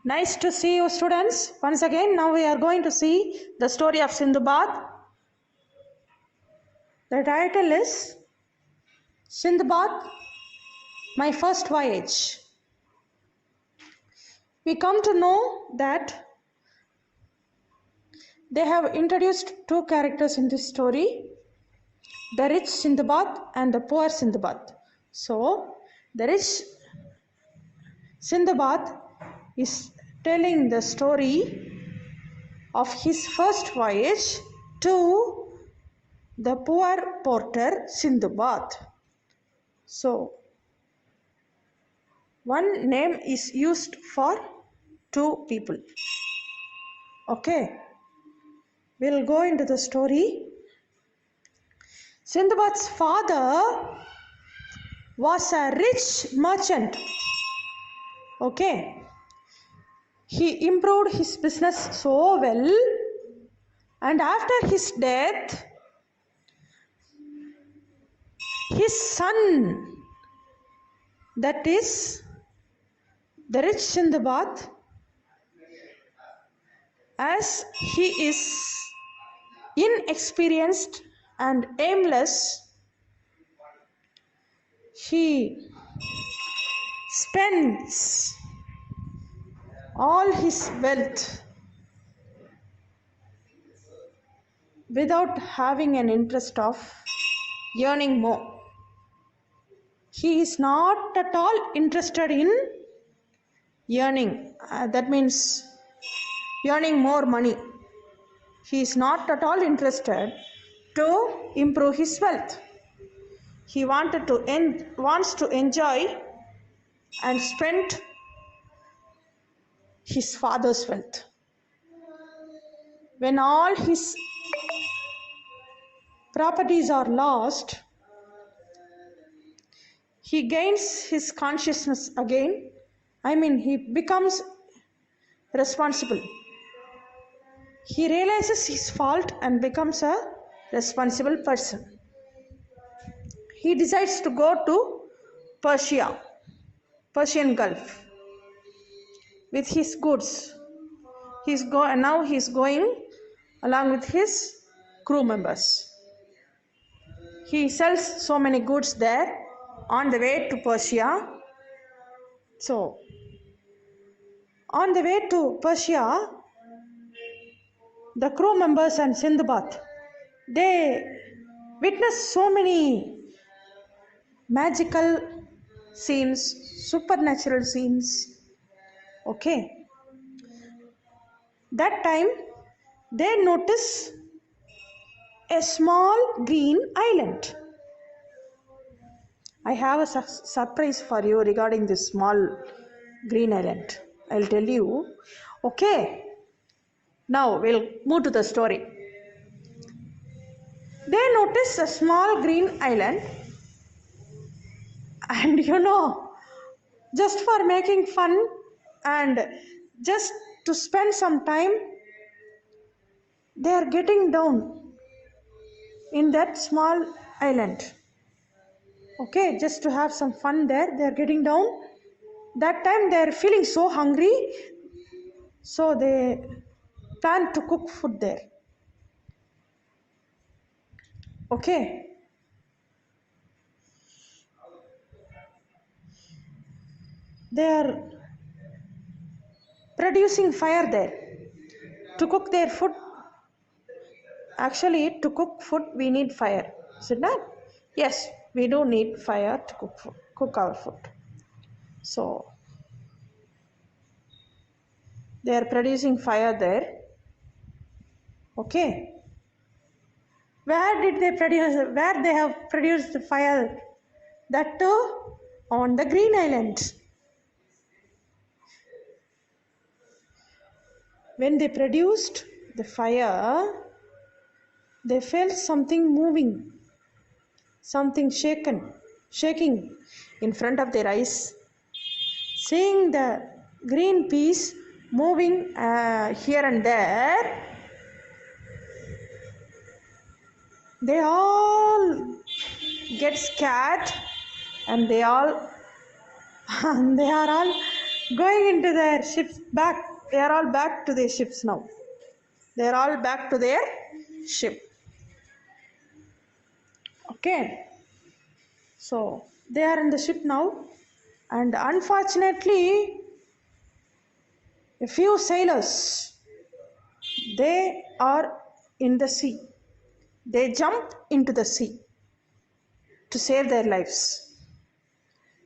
Nice to see you, students. Once again, now we are going to see the story of Sindbad. The title is Sindbad, My First Voyage. We come to know that they have introduced two characters in this story, the rich Sindbad and the poor Sindbad. So, the rich Sindbad is telling the story of his first voyage to the poor porter Sindbad. So, one name is used for two people. Okay, we'll go into the story. Sindbad's father was a rich merchant. Okay, he improved his business so well, and after his death, his son, that is the rich Sindbad, as he is inexperienced and aimless, he spends all his wealth without having an interest of earning more. He is not at all interested in earning. That means earning more money. He is not at all interested to improve his wealth. He wants to enjoy and spend his father's wealth. When all his properties are lost, he gains his consciousness again. He becomes responsible. He realizes his fault and becomes a responsible person. He decides to go to Persian Gulf, with his goods. Now he is going along with his crew members. He sells so many goods there on the way to Persia. So, on the way to Persia, the crew members and Sindbad, they witness so many magical scenes, supernatural scenes. Okay. That time, they notice a small green island. I have a surprise for you regarding this small green island. I'll tell you. Okay. Now we'll move to the story. They notice a small green island, and just for making fun and just to spend some time, they are getting down in that small island. Okay, just to have some fun there, they are getting down. That time they are feeling so hungry, so they plan to cook food there. Okay. They are producing fire there to cook their food. Actually, to cook food, we need fire. Is it not? Yes, we do need fire to cook our food. So, they are producing fire there. Okay. Where they have produced the fire? That too on the green island. When they produced the fire, they felt something moving, something shaking in front of their eyes. Seeing the green piece moving here and there, they all get scared and they are all going into their ships back. They are all back to their ships now. They are all back to their ship. Okay. So they are in the ship now, and unfortunately, a few sailors, they are in the sea. They jump into the sea to save their lives.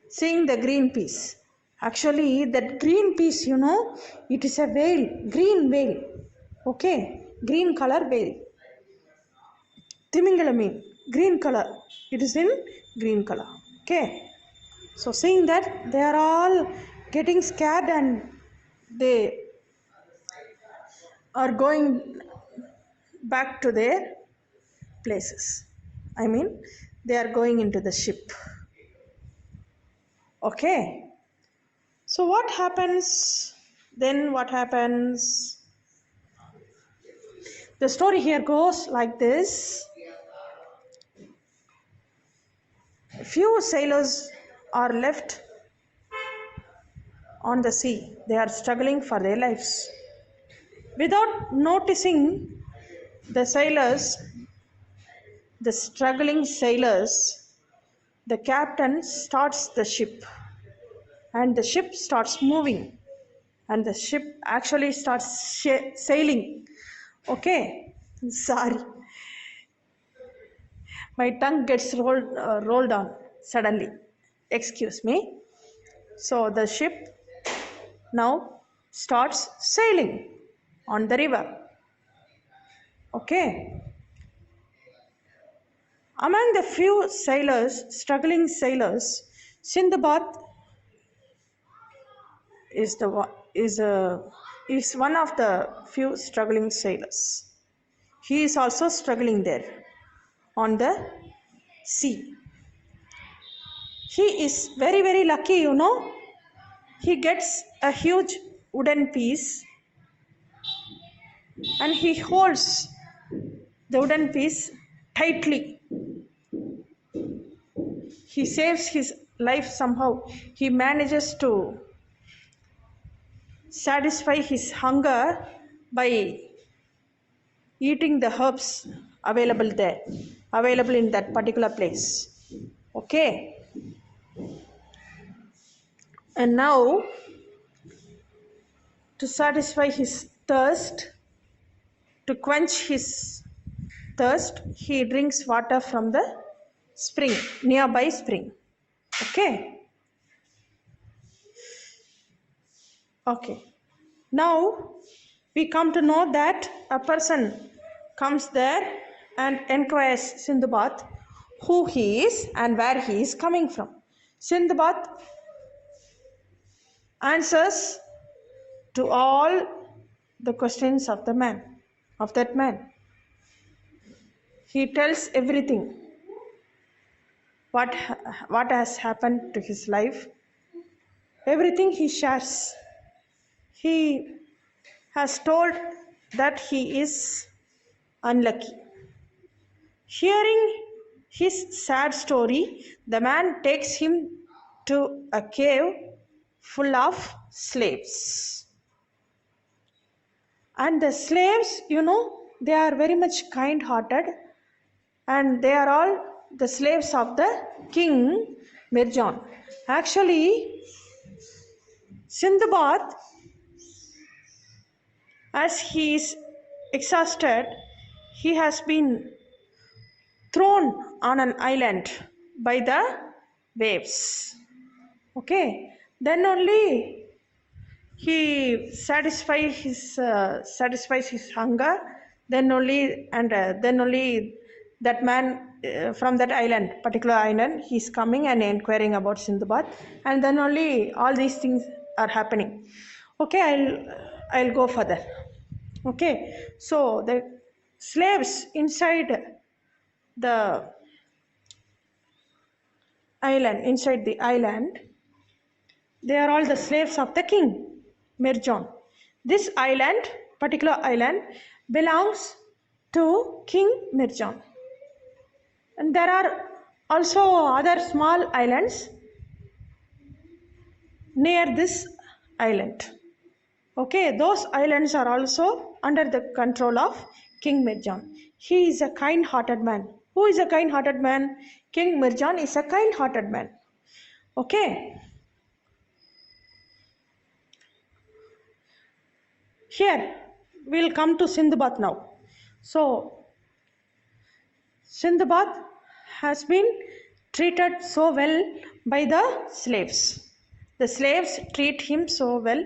Seeing the green piece. Actually, that green piece, it is a whale, green whale. Okay, green color whale. Timingalamine, green color. It is in green color. Okay. So seeing that, they are all getting scared and they are going back to their places. I mean, they are going into the ship. Okay. So what happens? Then what happens? The story here goes like this. Few sailors are left on the sea. They are struggling for their lives. Without noticing the sailors, the struggling sailors, the captain starts the ship and the ship starts moving and the ship actually starts sailing. Okay, sorry, my tongue gets rolled on suddenly, excuse me. So the ship now starts sailing on the river. Okay, among the few sailors, struggling sailors, Sindbad is one of the few struggling sailors. He is also struggling there on the sea. He is very, very lucky, He gets a huge wooden piece and he holds the wooden piece tightly. He saves his life somehow. He manages to satisfy his hunger by eating the herbs available in that particular place. Okay. And now, to satisfy his thirst, to quench his thirst, he drinks water from the spring, nearby spring. Okay. Okay. Now we come to know that a person comes there and inquires Sindbad who he is and where he is coming from. Sindbad answers to all the questions of that man. He tells everything, what has happened to his life, everything he shares. He has told that he is unlucky. Hearing his sad story, the man takes him to a cave full of slaves. And the slaves, they are very much kind-hearted and they are all the slaves of the king Mirjan. Actually, Sindbad, as he is exhausted, he has been thrown on an island by the waves. Okay, then only he satisfies his hunger. Then only that man from that particular island, he's coming and inquiring about Sindbad, and then only all these things are happening. Okay, I'll go further. Okay, so the slaves inside the island, they are all the slaves of the king Mirjan. This particular island, belongs to King Mirjan. And there are also other small islands near this island. Okay, those islands are also under the control of King Mirjan. He is a kind-hearted man. Who is a kind-hearted man? King Mirjan is a kind-hearted man. Okay. Here, we'll come to Sindbad now. So, Sindbad has been treated so well by the slaves. The slaves treat him so well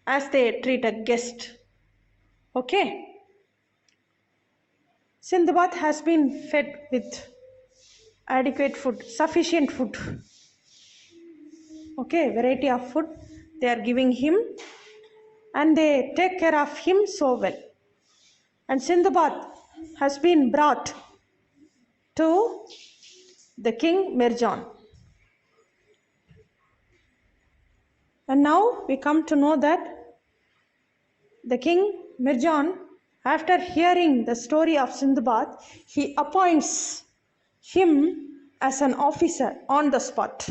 as they treat a guest. Okay. Sindbad has been fed with adequate food, sufficient food. Okay, variety of food they are giving him, and they take care of him so well. And Sindbad has been brought to the king Mirjan. And now we come to know that the king Mirjan, after hearing the story of Sindbad, he appoints him as an officer on the spot.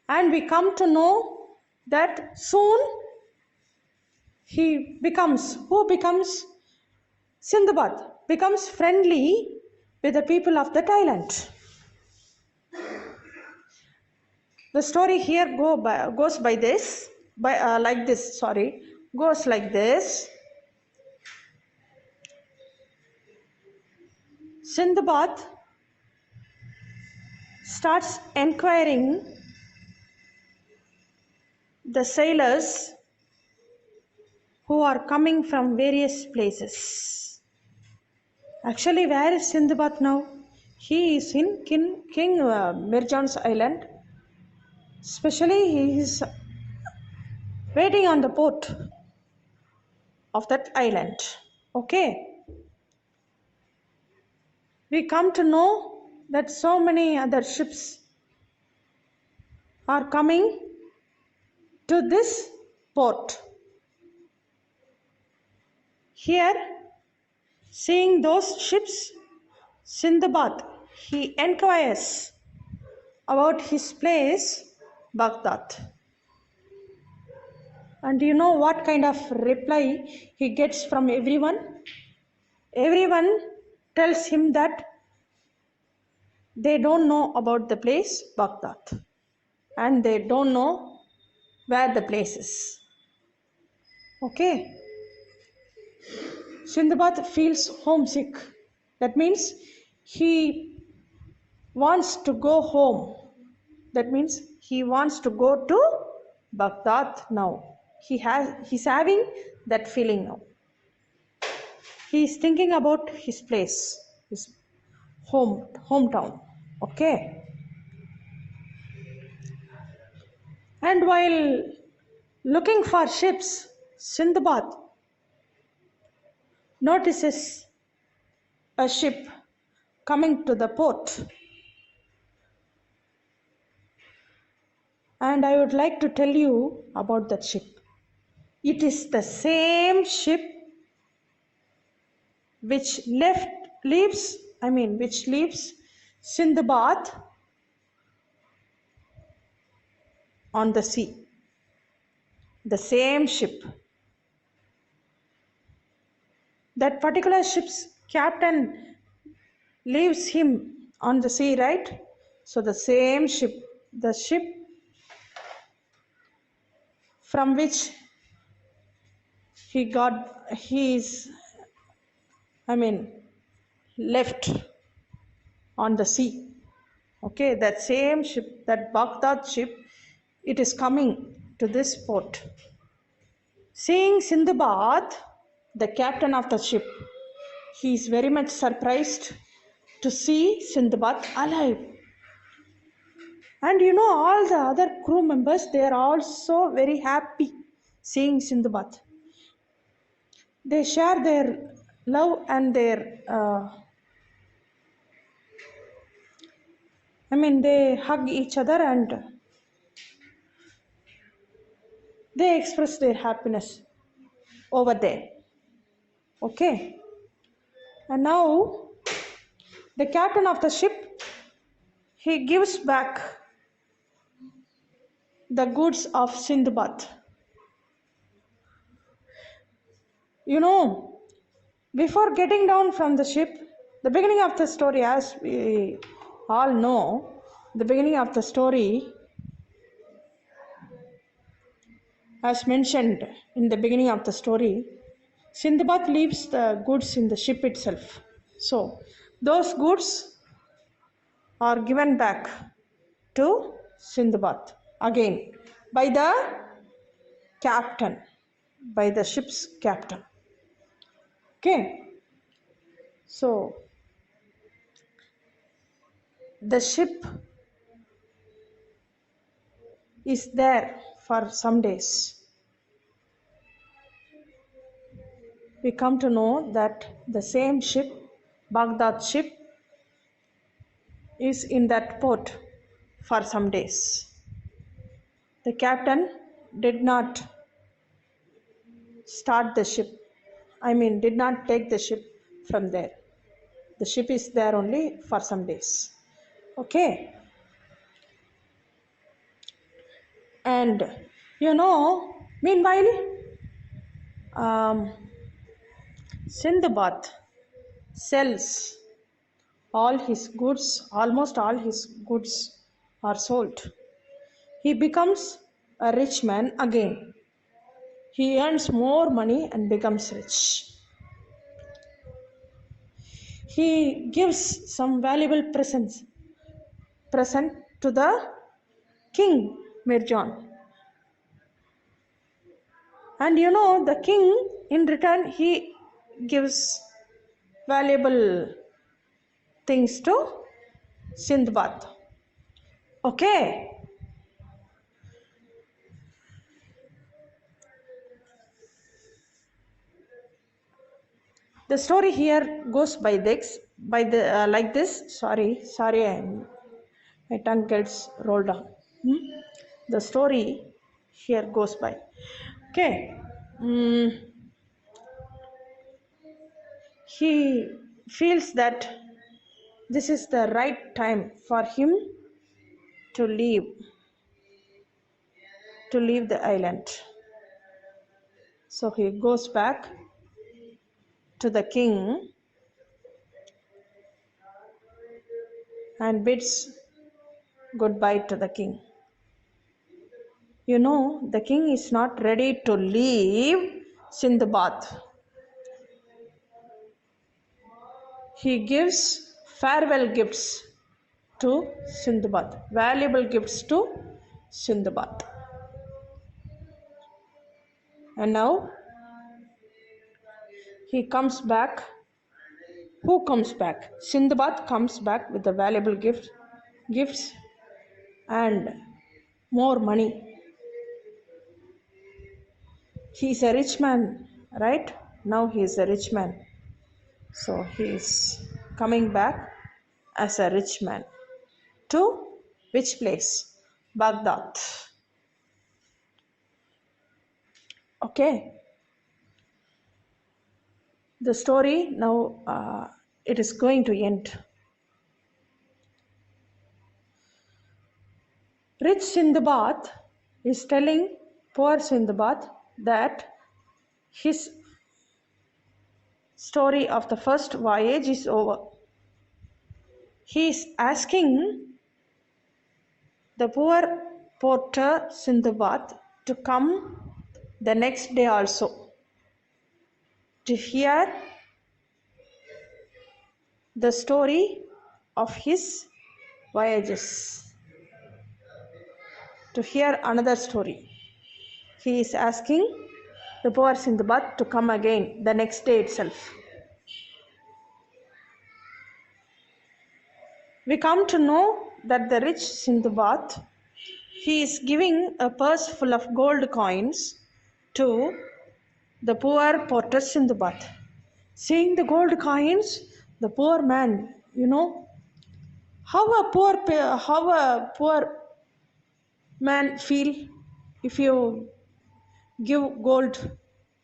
And we come to know that soon who becomes Sindbad, becomes friendly with the people of that island. The story here goes like this. Sindbad starts inquiring the sailors who are coming from various places. Actually, where is Sindbad now? He is in King Mirjan's island. Especially, he is waiting on the port of that island. Okay. We come to know that so many other ships are coming to this port. Here, seeing those ships, Sindbad, he inquires about his place, Baghdad. And do you know what kind of reply he gets from everyone? Everyone tells him that they don't know about the place Baghdad, and they don't know where the place is. Okay. Sindbad feels homesick. That means he wants to go home. That means he wants to go to Baghdad now. He's having that feeling now. He is thinking about his place, his hometown. Okay. And while looking for ships, Sindbad notices a ship coming to the port. And I would like to tell you about that ship. It is the same ship which leaves Sindbad on the sea. The same ship. That particular ship's captain leaves him on the sea, right? So the same ship, the ship from which he left on the sea. Okay, that same ship, that Baghdad ship, it is coming to this port. Seeing Sindbad, the captain of the ship, he is very much surprised to see Sindbad alive. And you know, all the other crew members, they are also very happy seeing Sindbad. They share their love and their they hug each other and they express their happiness over there. Okay. And now the captain of the ship, he gives back the goods of Sindbad. Before getting down from the ship, the beginning of the story, as we all know, the beginning of the story, as mentioned in the beginning of the story, Sindbad leaves the goods in the ship itself. So, those goods are given back to Sindbad again by the captain, by the ship's captain. Okay, so the ship is there for some days. We come to know that the same ship, Baghdad ship, is in that port for some days. The captain did not start the ship, did not take the ship from there. The ship is there only for some days. Okay. And meanwhile, Sindbad sells all his goods, almost all his goods are sold. He becomes a rich man again. He earns more money and becomes rich. He gives some valuable present to the king Mirjan. And the king in return, he gives valuable things to Sindbad. Okay. The story here goes like this. Sorry, my tongue gets rolled on. The story here goes by. Okay. He feels that this is the right time for him to leave the island. So he goes back to the king and bids goodbye to the king. The king is not ready to leave Sindbad. He gives farewell gifts to Sindbad, valuable gifts to Sindbad. And now he comes back. Who comes back? Sindbad comes back with the valuable gifts and more money. He is a rich man, right? Now he is a rich man. So he is coming back as a rich man. To which place? Baghdad. Okay. The story now, it is going to end. Rich Sindbad is telling poor Sindbad that his story of the first voyage is over. He is asking the poor porter Sindbad to come the next day also to hear the story of his voyages, to hear another story. He is asking the poor Sindbad to come again the next day itself. We come to know that the rich Sindbad, he is giving a purse full of gold coins to the poor porter Sindbad. Seeing the gold coins, the poor man, how a poor man feel if you give gold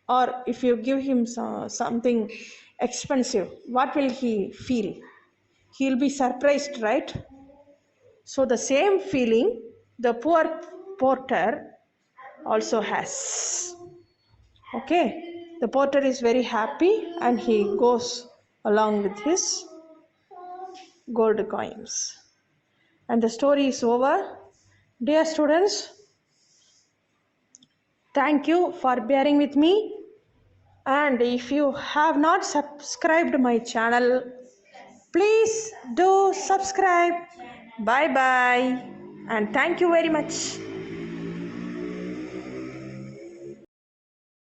or if you give him something expensive? What will he feel? He'll be surprised, right? So the same feeling the poor porter also has. Okay, the porter is very happy and he goes along with his gold coins. And the story is over. Dear students, thank you for bearing with me. And if you have not subscribed my channel, please do subscribe. Bye bye. And thank you very much.